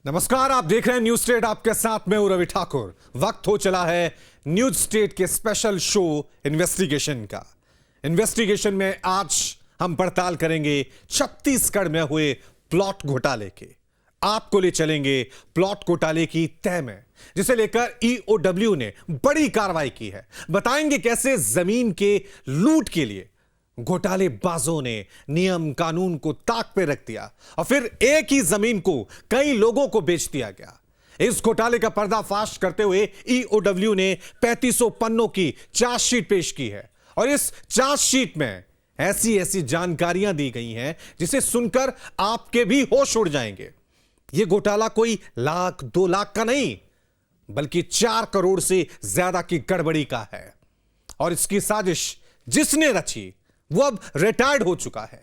नमस्कार, आप देख रहे हैं न्यूज स्टेट। आपके साथ मैं हूं रवि ठाकुर। वक्त हो चला है न्यूज स्टेट के स्पेशल शो इन्वेस्टिगेशन का। इन्वेस्टिगेशन में आज हम पड़ताल करेंगे छत्तीसगढ़ में हुए प्लॉट घोटाले के। आपको ले चलेंगे प्लॉट घोटाले की तह में, जिसे लेकर ईओडब्ल्यू ने बड़ी कार्रवाई की है। बताएंगे कैसे जमीन के लूट के लिए घोटालेबाजों ने नियम कानून को ताक पे रख दिया और फिर एक ही जमीन को कई लोगों को बेच दिया गया। इस घोटाले का पर्दाफाश करते हुए ईओडब्ल्यू ने 3500 पन्नों की चार्जशीट पेश की है और इस चार्जशीट में ऐसी ऐसी जानकारियां दी गई हैं जिसे सुनकर आपके भी होश उड़ जाएंगे। यह घोटाला कोई लाख 2 लाख का नहीं, बल्कि 4 करोड़ से ज्यादा की गड़बड़ी का है। और इसकी साजिश जिसने रची वो अब रिटायर्ड हो चुका है,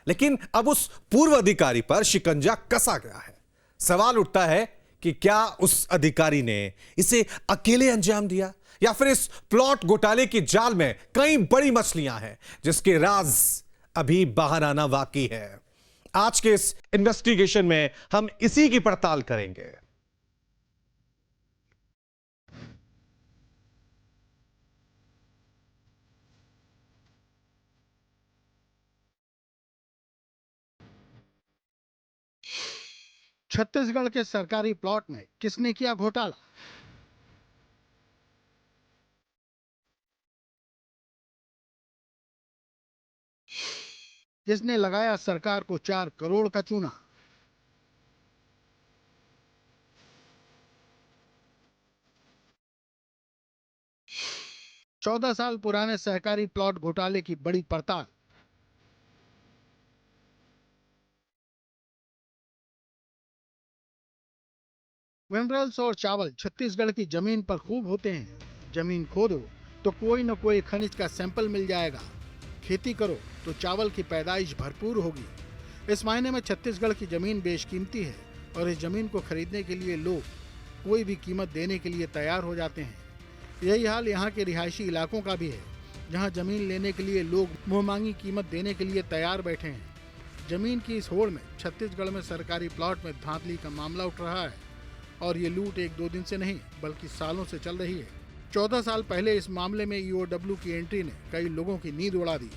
लेकिन अब उस पूर्व अधिकारी पर शिकंजा कसा गया है। सवाल उठता है कि क्या उस अधिकारी ने इसे अकेले अंजाम दिया या फिर इस प्लॉट घोटाले की जाल में कई बड़ी मछलियां हैं जिसके राज अभी बाहर आना बाकी है। आज के इस इन्वेस्टिगेशन में हम इसी की पड़ताल करेंगे। छत्तीसगढ़ के सरकारी प्लॉट में किसने किया घोटाला? जिसने लगाया सरकार को 4 करोड़ का चूना। चौदह साल पुराने सहकारी प्लॉट घोटाले की बड़ी पड़ताल। मिनरल्स और चावल छत्तीसगढ़ की जमीन पर खूब होते हैं। जमीन खोदो तो कोई न कोई खनिज का सैंपल मिल जाएगा। खेती करो तो चावल की पैदाइश भरपूर होगी। इस मायने में छत्तीसगढ़ की जमीन बेशकीमती है और इस जमीन को खरीदने के लिए लोग कोई भी कीमत देने के लिए तैयार हो जाते हैं। यही हाल यहाँ के रिहायशी इलाकों का भी है, जहाँ जमीन लेने के लिए लोग मुंहमांगी कीमत देने के लिए तैयार बैठे हैं। जमीन की इस होड़ में छत्तीसगढ़ में सरकारी प्लॉट में धांधली का मामला उठ रहा है और ये लूट 1-2 दिन से नहीं बल्कि सालों से चल रही है। 14 साल पहले इस मामले में ईओडब्ल्यू की एंट्री ने कई लोगों की नींद उड़ा दी।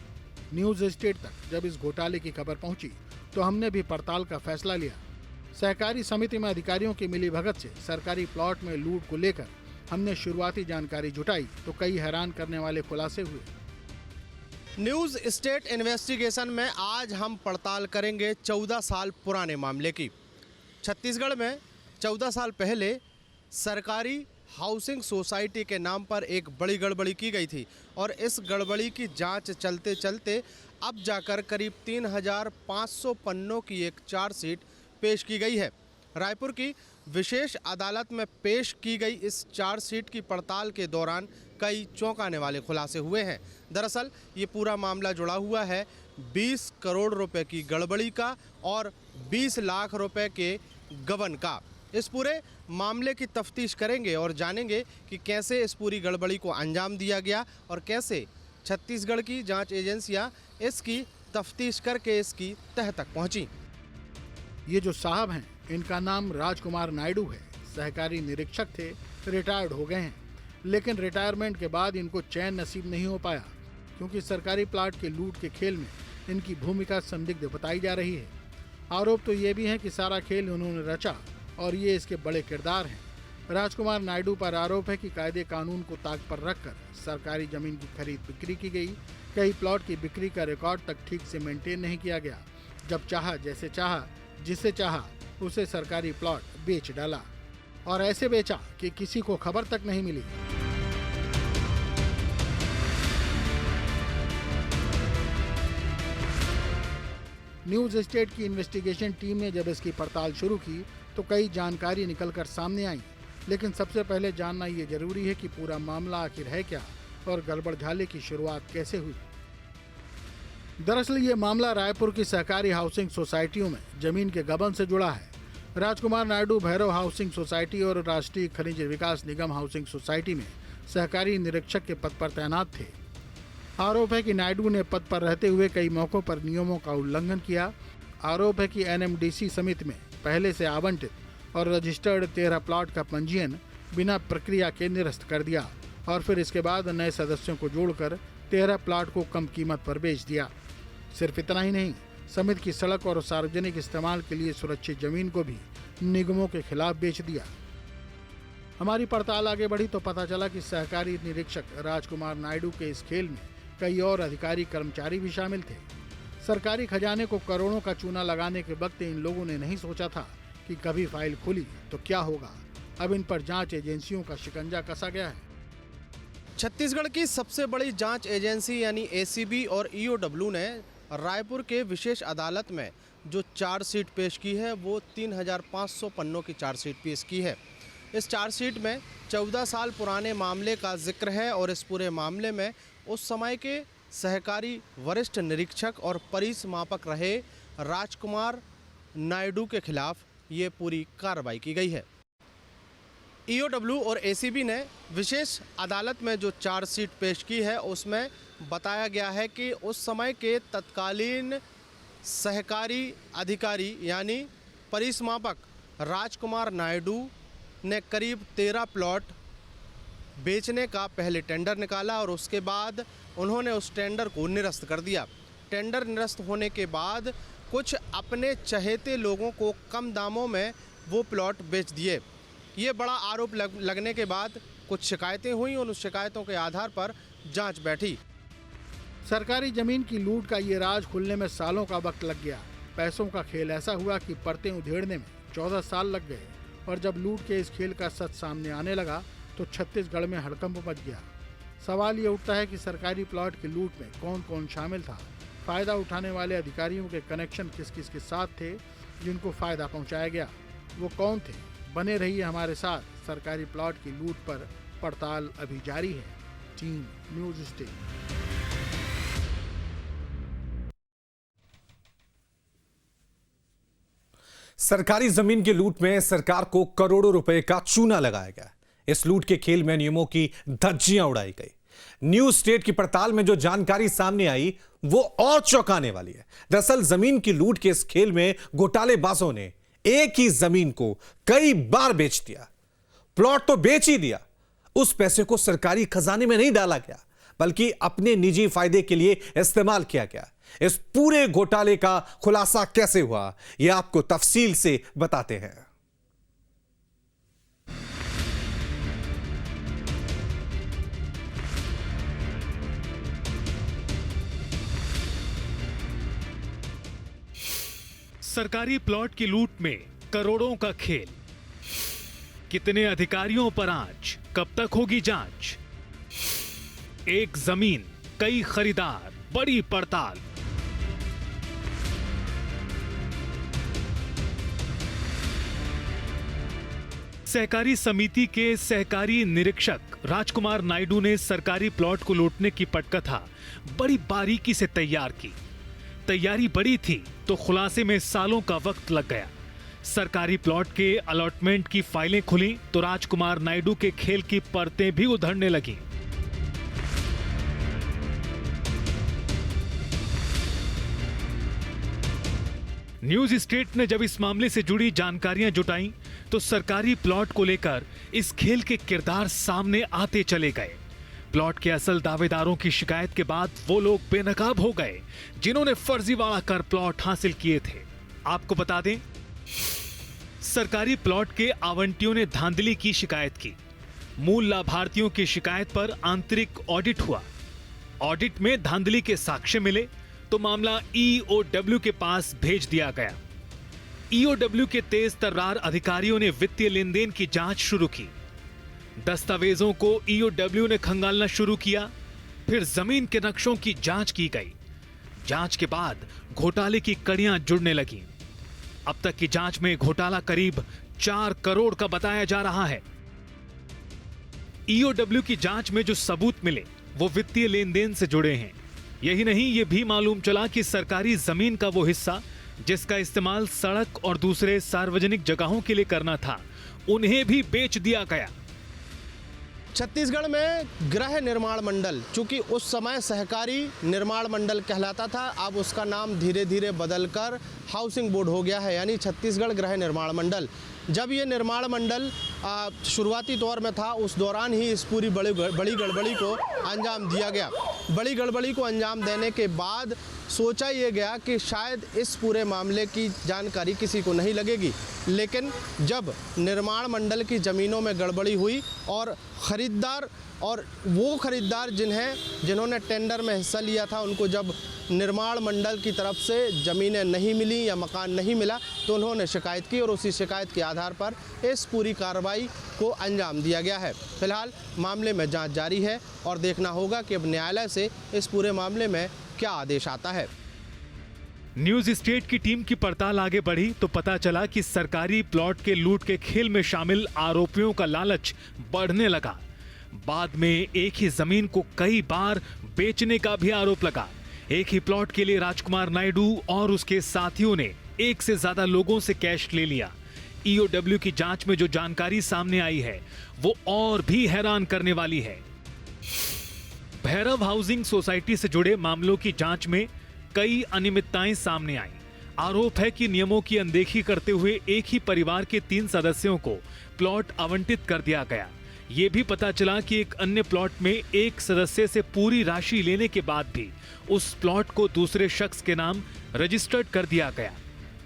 न्यूज स्टेट तक जब इस घोटाले की खबर पहुंची तो हमने भी पड़ताल का फैसला लिया। सहकारी समिति में अधिकारियों की मिलीभगत से सरकारी प्लॉट में लूट को लेकर हमने शुरुआती जानकारी जुटाई तो कई हैरान करने वाले खुलासे हुए। न्यूज स्टेट इन्वेस्टिगेशन में आज हम पड़ताल करेंगे 14 साल पुराने मामले की। छत्तीसगढ़ में 14 साल पहले सरकारी हाउसिंग सोसाइटी के नाम पर एक बड़ी गड़बड़ी की गई थी और इस गड़बड़ी की जांच चलते चलते अब जाकर करीब 3500 पन्नों की एक चार्जशीट पेश की गई है। रायपुर की विशेष अदालत में पेश की गई इस चार्जशीट की पड़ताल के दौरान कई चौंकाने वाले खुलासे हुए हैं। दरअसल ये पूरा मामला जुड़ा हुआ है 20 करोड़ रुपए की गड़बड़ी का और 20 लाख रुपए के गबन का। इस पूरे मामले की तफ्तीश करेंगे और जानेंगे कि कैसे इस पूरी गड़बड़ी को अंजाम दिया गया और कैसे छत्तीसगढ़ की जांच एजेंसियां इसकी तफ्तीश करके इसकी तह तक पहुंची। ये जो साहब हैं इनका नाम राजकुमार नायडू है। सहकारी निरीक्षक थे, रिटायर्ड हो गए हैं, लेकिन रिटायरमेंट के बाद इनको चैन नसीब नहीं हो पाया क्योंकि सरकारी प्लाट के लूट के खेल में इनकी भूमिका संदिग्ध बताई जा रही है। आरोप तो ये भी है कि सारा खेल उन्होंने रचा और ये इसके बड़े किरदार हैं। राजकुमार नायडू पर आरोप है कि कायदे कानून को ताक पर रखकर सरकारी जमीन की खरीद बिक्री की गई। कई प्लॉट की बिक्री का रिकॉर्ड तक ठीक से मेंटेन नहीं किया गया। जब चाहा, जैसे चाहा, जिसे चाहा उसे सरकारी प्लॉट बेच डाला और ऐसे बेचा कि किसी को खबर तक नहीं मिली। न्यूज स्टेट की इन्वेस्टिगेशन टीम ने जब इसकी पड़ताल शुरू की तो कई जानकारी निकलकर सामने आई, लेकिन सबसे पहले जानना ये जरूरी है कि पूरा मामला आखिर है क्या और गड़बड़ झाले की शुरुआत कैसे हुई। दरअसल ये मामला रायपुर की सहकारी हाउसिंग सोसाइटियों में जमीन के गबन से जुड़ा है। राजकुमार नायडू भैरव हाउसिंग सोसाइटी और राष्ट्रीय खनिज विकास निगम हाउसिंग सोसाइटी में सहकारी निरीक्षक के पद पर तैनात थे। आरोप है कि नायडू ने पद पर रहते हुए कई मौकों पर नियमों का उल्लंघन किया। आरोप है कि एनएमडीसी समिति में पहले से आवंटित और रजिस्टर्ड 13 प्लॉट का पंजीयन बिना प्रक्रिया के निरस्त कर दिया और फिर इसके बाद नए सदस्यों को जोड़कर 13 प्लॉट को कम कीमत पर बेच दिया। सिर्फ इतना ही नहीं, समिति की सड़क और सार्वजनिक इस्तेमाल के लिए सुरक्षित जमीन को भी निगमों के खिलाफ बेच दिया। हमारी पड़ताल आगे बढ़ी तो पता चला कि सहकारी निरीक्षक राजकुमार नायडू के इस खेल में कई और अधिकारी कर्मचारी भी शामिल थे। सरकारी खजाने को करोड़ों का चूना लगाने के वक्त इन लोगों ने नहीं सोचा था कि कभी फाइल खुली तो क्या होगा। अब इन पर जांच एजेंसियों का शिकंजा कसा गया है। छत्तीसगढ़ की सबसे बड़ी जांच एजेंसी यानी एसीबी और ईओडब्ल्यू ने रायपुर के विशेष अदालत में जो चार्जशीट पेश की है वो 3500 पन्नों की चार्जशीट पेश की है। इस चार्जशीट में 14 साल पुराने मामले का जिक्र है और इस पूरे मामले में उस समय के सहकारी वरिष्ठ निरीक्षक और परिसमापक रहे राजकुमार नायडू के खिलाफ ये पूरी कार्रवाई की गई है। ईओडब्ल्यू और एसीबी ने विशेष अदालत में जो चार्जशीट पेश की है उसमें बताया गया है कि उस समय के तत्कालीन सहकारी अधिकारी यानी परिसमापक राजकुमार नायडू ने करीब 13 प्लॉट बेचने का पहले टेंडर निकाला और उसके बाद उन्होंने उस टेंडर को निरस्त कर दिया। टेंडर निरस्त होने के बाद कुछ अपने चहेते लोगों को कम दामों में वो प्लॉट बेच दिए। ये बड़ा आरोप लगने के बाद कुछ शिकायतें हुई और उस शिकायतों के आधार पर जांच बैठी। सरकारी जमीन की लूट का ये राज खुलने में सालों का वक्त लग गया। पैसों का खेल ऐसा हुआ कि परतें उधेड़ने में 14 साल लग गए और जब लूट के इस खेल का सच सामने आने लगा तो छत्तीसगढ़ में हड़कंप मच गया। सवाल ये उठता है कि सरकारी प्लॉट की लूट में कौन कौन शामिल था, फायदा उठाने वाले अधिकारियों के कनेक्शन किस किस के साथ थे जिनको फायदा पहुंचाया गया, वो कौन थे। बने रहिए हमारे साथ। सरकारी प्लॉट की लूट पर पड़ताल अभी जारी है। Team news state. सरकारी जमीन की लूट में सरकार को करोड़ों रुपए का चूना लगाया गया। इस लूट के खेल में नियमों की धज्जियां उड़ाई गई। न्यूज़ स्टेट की पड़ताल में जो जानकारी सामने आई वो और चौंकाने वाली है। दरअसल जमीन की लूट के इस खेल में घोटालेबाजों ने एक ही जमीन को कई बार बेच दिया। प्लॉट तो बेच ही दिया, उस पैसे को सरकारी खजाने में नहीं डाला गया बल्कि अपने निजी फायदे के लिए इस्तेमाल किया गया। इस पूरे घोटाले का खुलासा कैसे हुआ यह आपको तफसील से बताते हैं। सरकारी प्लॉट की लूट में करोड़ों का खेल। कितने अधिकारियों पर आंच, कब तक होगी जांच। एक जमीन, कई खरीदार, बड़ी पड़ताल। सहकारी समिति के सहकारी निरीक्षक राजकुमार नायडू ने सरकारी प्लॉट को लूटने की पटकथा बड़ी बारीकी से तैयार की। तैयारी बड़ी थी तो खुलासे में सालों का वक्त लग गया। सरकारी प्लॉट के अलॉटमेंट की फाइलें खुली तो राजकुमार नायडू के खेल की परतें भी उधड़ने लगीं। न्यूज़ स्टेट ने जब इस मामले से जुड़ी जानकारियां जुटाईं तो सरकारी प्लॉट को लेकर इस खेल के किरदार सामने आते चले गए। प्लॉट के असल दावेदारों की शिकायत के बाद वो लोग बेनकाब हो गए जिन्होंने फर्जीवाड़ा कर प्लॉट हासिल किए थे। आपको बता दें, सरकारी प्लॉट के आवंटियों ने धांधली की शिकायत की। मूल लाभार्थियों की शिकायत पर आंतरिक ऑडिट हुआ। ऑडिट में धांधली के साक्ष्य मिले तो मामला ईओडब्ल्यू के पास भेज दिया गया। ईओडब्ल्यू के तेज तर्रार अधिकारियों ने वित्तीय लेन देन की जांच शुरू की। दस्तावेजों को ईओडब्ल्यू ने खंगालना शुरू किया। फिर जमीन के नक्शों की जांच की गई। जांच के बाद घोटाले की कड़ियां जुड़ने लगीं। अब तक की जांच में घोटाला करीब 4 करोड़ का बताया जा रहा है। ईओडब्ल्यू की जांच में जो सबूत मिले वो वित्तीय लेन देन से जुड़े हैं। यही नहीं, ये भी मालूम चला कि सरकारी जमीन का वो हिस्सा जिसका इस्तेमाल सड़क और दूसरे सार्वजनिक जगहों के लिए करना था, उन्हें भी बेच दिया गया। छत्तीसगढ़ में गृह निर्माण मंडल, चूंकि उस समय सहकारी निर्माण मंडल कहलाता था, अब उसका नाम धीरे धीरे बदलकर हाउसिंग बोर्ड हो गया है, यानी छत्तीसगढ़ गृह निर्माण मंडल। जब ये निर्माण मंडल शुरुआती दौर में था, उस दौरान ही इस पूरी बड़ी गड़बड़ी को अंजाम दिया गया। बड़ी गड़बड़ी को अंजाम देने के बाद सोचा ये गया कि शायद इस पूरे मामले की जानकारी किसी को नहीं लगेगी, लेकिन जब निर्माण मंडल की ज़मीनों में गड़बड़ी हुई और वो खरीदार जिन्होंने टेंडर में हिस्सा लिया था, उनको जब निर्माण मंडल की तरफ से ज़मीनें नहीं मिली या मकान नहीं मिला, तो उन्होंने शिकायत की और उसी शिकायत के आधार पर इस पूरी कार्रवाई को अंजाम दिया गया है। फिलहाल मामले में जांच जारी है और देखना होगा कि अब न्यायालय से इस पूरे मामले में क्या आदेश आता है। न्यूज स्टेट की टीम की पड़ताल आगे बढ़ी तो पता चला कि सरकारी प्लॉट के लूट के खेल में शामिल आरोपियों का लालच बढ़ने लगा। बाद में एक ही जमीन को कई बार बेचने का भी आरोप लगा। एक ही प्लॉट के लिए राजकुमार नायडू और उसके साथियों ने एक से ज्यादा लोगों से कैश ले लिया। ईओडब्ल्यू की जांच में जो जानकारी सामने आई है वो और भी हैरान करने वाली है। भैरव हाउसिंग सोसाइटी से जुड़े मामलों की जांच में कई अनियमितताएं सामने आई। आरोप है कि नियमों की अनदेखी करते हुए एक ही परिवार के 3 सदस्यों को प्लॉट आवंटित कर दिया गया। ये भी पता चला कि एक अन्य प्लॉट में एक सदस्य से पूरी राशि लेने के बाद भी उस प्लॉट को दूसरे शख्स के नाम रजिस्टर्ड कर दिया गया।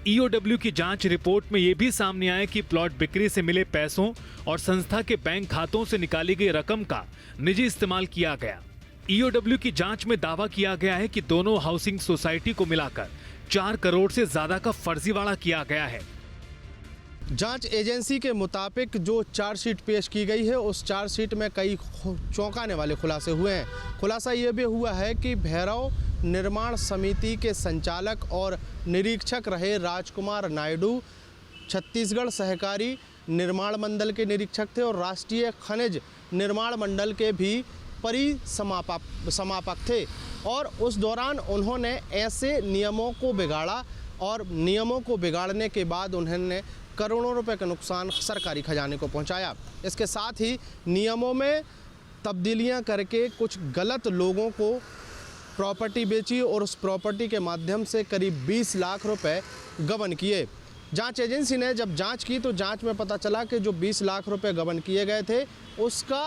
ईओडब्ल्यू की जांच रिपोर्ट में यह भी सामने आया कि प्लॉट बिक्री से मिले पैसों और संस्था के बैंक खातों से निकाली गई रकम का निजी इस्तेमाल किया गया। ईओडब्ल्यू की जांच में दावा किया गया है कि दोनों हाउसिंग सोसाइटी को मिलाकर 4 करोड़ से ज्यादा का फर्जीवाड़ा किया गया है। जांच एजेंसी के मुताबिक जो चार्जशीट पेश की गई है, उस चार्जशीट में कई चौंकाने वाले खुलासे हुए हैं। खुलासा ये भी हुआ है कि भैरव निर्माण समिति के संचालक और निरीक्षक रहे राजकुमार नायडू छत्तीसगढ़ सहकारी निर्माण मंडल के निरीक्षक थे और राष्ट्रीय खनिज निर्माण मंडल के भी समापक थे और उस दौरान उन्होंने ऐसे नियमों को बिगाड़ा और नियमों को बिगाड़ने के बाद उन्होंने करोड़ों रुपए का नुकसान सरकारी खजाने को पहुंचाया। इसके साथ ही नियमों में तब्दीलियां करके कुछ गलत लोगों को प्रॉपर्टी बेची और उस प्रॉपर्टी के माध्यम से करीब 20 लाख रुपए गबन किए। जांच एजेंसी ने जब जांच की तो जांच में पता चला कि जो 20 लाख रुपए गबन किए गए थे, उसका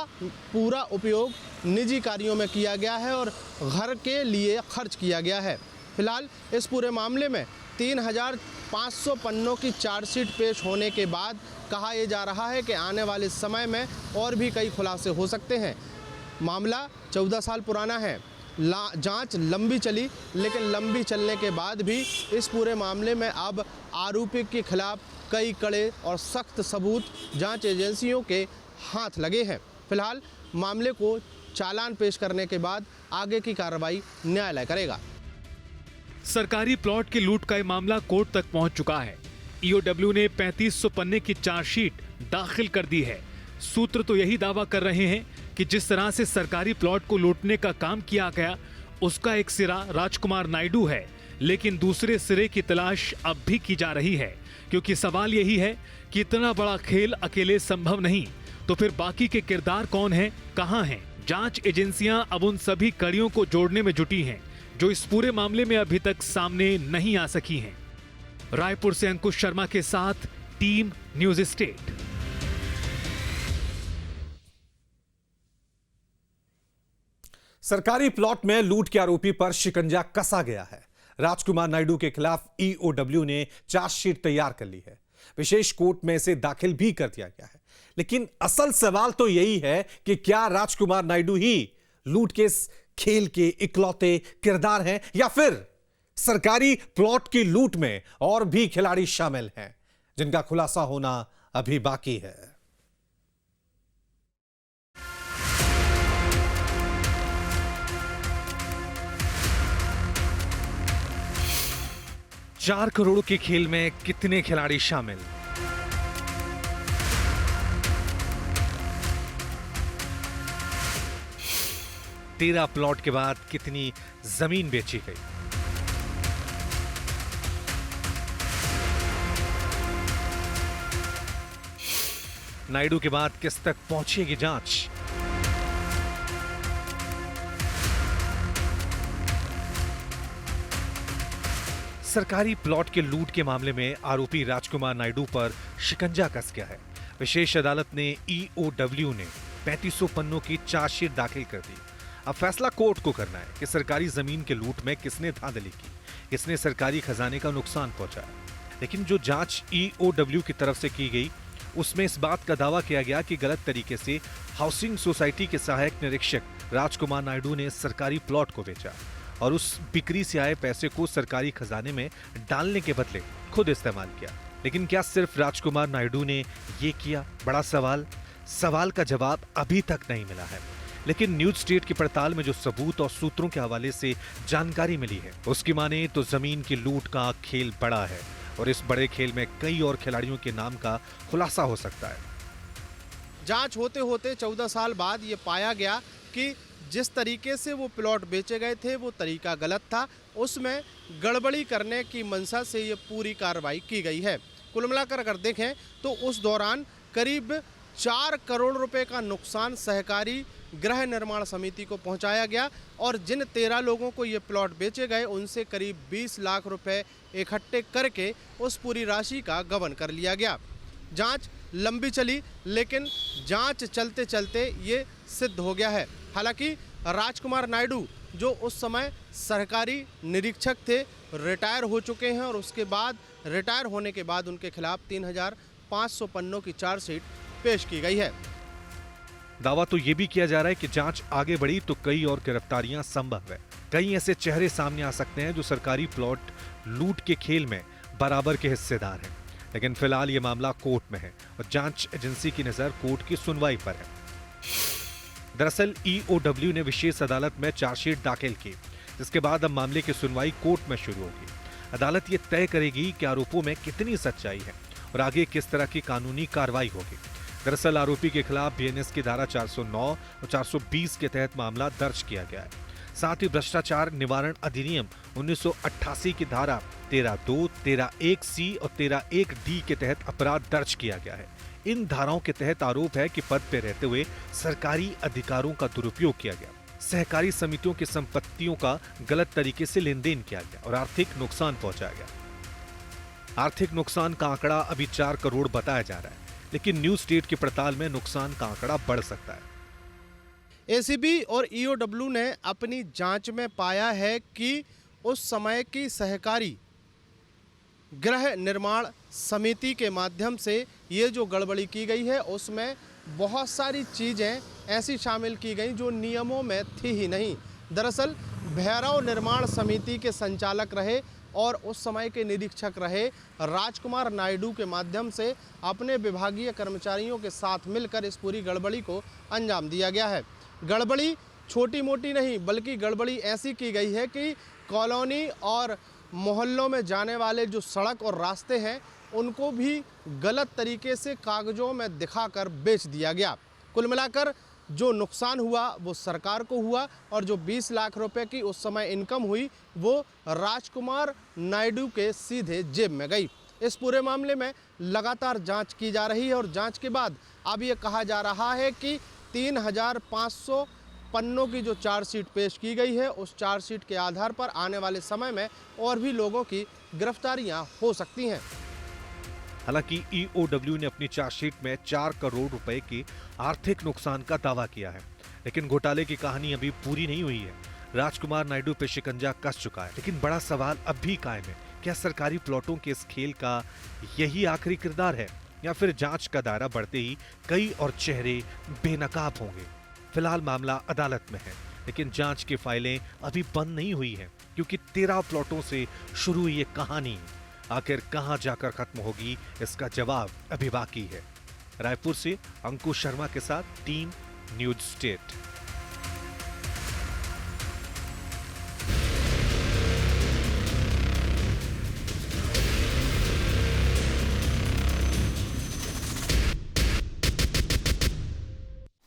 पूरा उपयोग निजी कार्यों में किया गया है और घर के लिए खर्च किया गया है। फिलहाल इस पूरे मामले में 3500 पन्नों की चार्जशीट पेश होने के बाद कहा यह जा रहा है कि आने वाले समय में और भी कई खुलासे हो सकते हैं। मामला 14 साल पुराना है। जांच लंबी चली, लेकिन लंबी चलने के बाद भी इस पूरे मामले में अब आरोपी के खिलाफ कई कड़े और सख्त सबूत जांच एजेंसियों के हाथ लगे हैं। फिलहाल मामले को चालान पेश करने के बाद आगे की कार्रवाई न्यायालय करेगा। सरकारी प्लॉट के लूट का यह मामला कोर्ट तक पहुंच चुका है। ईओडब्ल्यू ने 3500 पन्ने की चार्जशीट दाखिल कर दी है। सूत्र तो यही दावा कर रहे हैं कि जिस तरह से सरकारी प्लॉट को लूटने का काम किया गया, उसका एक सिरा राजकुमार नायडू है, लेकिन दूसरे सिरे की तलाश अब भी की जा रही है, क्योंकि सवाल यही है कि इतना बड़ा खेल अकेले संभव नहीं, तो फिर बाकी के किरदार कौन हैं, कहां हैं? जांच एजेंसियां अब उन सभी कड़ियों को जोड़ने में जुटी हैं जो इस पूरे मामले में अभी तक सामने नहीं आ सकी हैं। रायपुर से अंकुश शर्मा के साथ टीम न्यूज स्टेट। सरकारी प्लॉट में लूट के आरोपी पर शिकंजा कसा गया है। राजकुमार नायडू के खिलाफ ईओडब्ल्यू ने चार्जशीट तैयार कर ली है। विशेष कोर्ट में इसे दाखिल भी कर दिया गया है। लेकिन असल सवाल तो यही है कि क्या राजकुमार नायडू ही लूट के इस खेल के इकलौते किरदार हैं, या फिर सरकारी प्लॉट की लूट में और भी खिलाड़ी शामिल हैं जिनका खुलासा होना अभी बाकी है। चार करोड़ के खेल में कितने खिलाड़ी शामिल? तेरह प्लॉट के बाद कितनी जमीन बेची गई? नायडू के बाद किस तक पहुंचेगी जांच? सरकारी प्लॉट के लूट के मामले में आरोपी राजकुमार नायडू पर शिकंजा कस गया है। विशेष अदालत ने ईओडब्ल्यू ने 3500 पन्नों की चार्जशीट दाखिल कर दी। अब फैसला कोर्ट को करना है कि सरकारी जमीन के लूट में किसने धांधली की, किसने सरकारी खजाने का नुकसान पहुंचाया। लेकिन जो जांच ईओडब्ल्यू की तरफ से की गई उसमें इस बात का दावा किया गया कि गलत तरीके से हाउसिंग सोसाइटी के सहायक निरीक्षक राजकुमार नायडू ने सरकारी प्लॉट को बेचा और उस बिक्री से आए पैसे को सरकारी खजाने में डालने के बदले खुद इस्तेमाल किया। लेकिन क्या सिर्फ राजकुमार नायडू ने ये किया? बड़ा सवाल का जवाब अभी तक नहीं मिला है। लेकिन न्यूज स्टेट की पड़ताल में जो सबूत और सूत्रों के हवाले से जानकारी मिली है उसकी माने तो जमीन की लूट का खेल बड़ा है और इस बड़े खेल में कई और खिलाड़ियों के नाम का खुलासा हो सकता है। जांच होते होते 14 साल बाद ये पाया गया कि जिस तरीके से वो प्लॉट बेचे गए थे वो तरीका गलत था, उसमें गड़बड़ी करने की मंशा से ये पूरी कार्रवाई की गई है। कुल मिलाकर अगर देखें तो उस दौरान करीब 4 करोड़ रुपए का नुकसान सहकारी गृह निर्माण समिति को पहुंचाया गया और जिन 13 लोगों को ये प्लॉट बेचे गए उनसे करीब 20 लाख रुपए इकट्ठे करके उस पूरी राशि का गबन कर लिया गया। जांच लंबी चली लेकिन जांच चलते चलते ये सिद्ध हो गया है। हालांकि राजकुमार नायडू जो उस समय सरकारी निरीक्षक थे रिटायर हो चुके हैं और उसके बाद रिटायर होने के बाद उनके खिलाफ 3500 पन्नों की चार्जशीट पेश की गई है। दावा तो यह भी किया जा रहा है कि जांच आगे बढ़ी तो कई और गिरफ्तारियां संभव है। कई ऐसे चेहरे सामने आ सकते हैं जो सरकारी प्लॉट लूट के खेल में बराबर के हिस्सेदार हैं। लेकिन फिलहाल ये मामला कोर्ट में है और जांच एजेंसी की नजर कोर्ट की सुनवाई पर है। दरअसल ईओडब्ल्यू ने विशेष अदालत में चार्जशीट दाखिल की, जिसके बाद अब मामले की सुनवाई कोर्ट में शुरू होगी। अदालत ये तय करेगी कि आरोपों में कितनी सच्चाई है और आगे किस तरह की कानूनी कार्रवाई होगी। दरअसल आरोपी के खिलाफ बीएनएस की धारा 409 और 420 के तहत मामला दर्ज किया गया है। साथ ही भ्रष्टाचार निवारण अधिनियम 1988 की धारा 13(2), 13(1)(c) और 13(1)(d) के तहत अपराध दर्ज किया गया है। इन धाराओं के तहत आरोप है कि पद पर रहते हुए सरकारी अधिकारों का दुरुपयोग किया गया, सहकारी समितियों की संपत्तियों का गलत तरीके से लेन देन किया गया और आर्थिक नुकसान पहुंचाया गया। आर्थिक नुकसान का आंकड़ा अभी 4 करोड़ बताया जा रहा है, लेकिन न्यूज स्टेट की पड़ताल में नुकसान का आंकड़ा बढ़ सकता है। एसीबी और ईओडब्ल्यू ने अपनी जांच में पाया है कि उस समय की सहकारी गृह निर्माण समिति के माध्यम से ये जो गड़बड़ी की गई है उसमें बहुत सारी चीज़ें ऐसी शामिल की गई जो नियमों में थी ही नहीं। दरअसल भैरव निर्माण समिति के संचालक रहे और उस समय के निरीक्षक रहे राजकुमार नायडू के माध्यम से अपने विभागीय कर्मचारियों के साथ मिलकर इस पूरी गड़बड़ी को अंजाम दिया गया है। गड़बड़ी छोटी मोटी नहीं बल्कि गड़बड़ी ऐसी की गई है कि कॉलोनी और मोहल्लों में जाने वाले जो सड़क और रास्ते हैं उनको भी गलत तरीके से कागजों में दिखाकर बेच दिया गया। कुल मिलाकर जो नुकसान हुआ वो सरकार को हुआ और जो 20 लाख रुपए की उस समय इनकम हुई वो राजकुमार नायडू के सीधे जेब में गई। इस पूरे मामले में लगातार जांच की जा रही है और जांच के बाद अब ये कहा जा रहा है कि 3500 पन्नों की जो चार्जशीट पेश की गई है उस चार्जशीट के आधार पर आने वाले समय में और भी लोगों की गिरफ्तारियां हो सकती हैं। हालांकि ईओडब्ल्यू ने अपनी चार्जशीट में 4 करोड़ रुपए के आर्थिक नुकसान का दावा किया है, लेकिन घोटाले की कहानी अभी पूरी नहीं हुई है। राजकुमार नायडू पे शिकंजा कस चुका है, लेकिन बड़ा सवाल अब भी कायम है, क्या सरकारी प्लॉटों के इस खेल का यही आखिरी किरदार है या फिर जांच का दायरा बढ़ते ही कई और चेहरे बेनकाब होंगे। फिलहाल मामला अदालत में है, लेकिन जांच की फाइलें अभी बंद नहीं हुई हैं, क्योंकि 13 प्लॉटों से शुरू हुई ये कहानी आखिर कहां जाकर खत्म होगी इसका जवाब अभी बाकी है। रायपुर से अंकुश शर्मा के साथ टीम न्यूज स्टेट।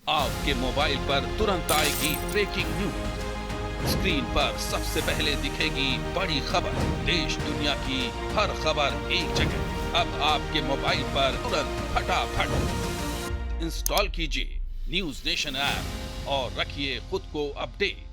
आपके मोबाइल पर तुरंत आएगी ब्रेकिंग न्यूज। स्क्रीन पर सबसे पहले दिखेगी बड़ी खबर, देश दुनिया की हर खबर एक जगह। अब आपके मोबाइल पर तुरंत फटाफट इंस्टॉल कीजिए न्यूज नेशन ऐप और रखिए खुद को अपडेट।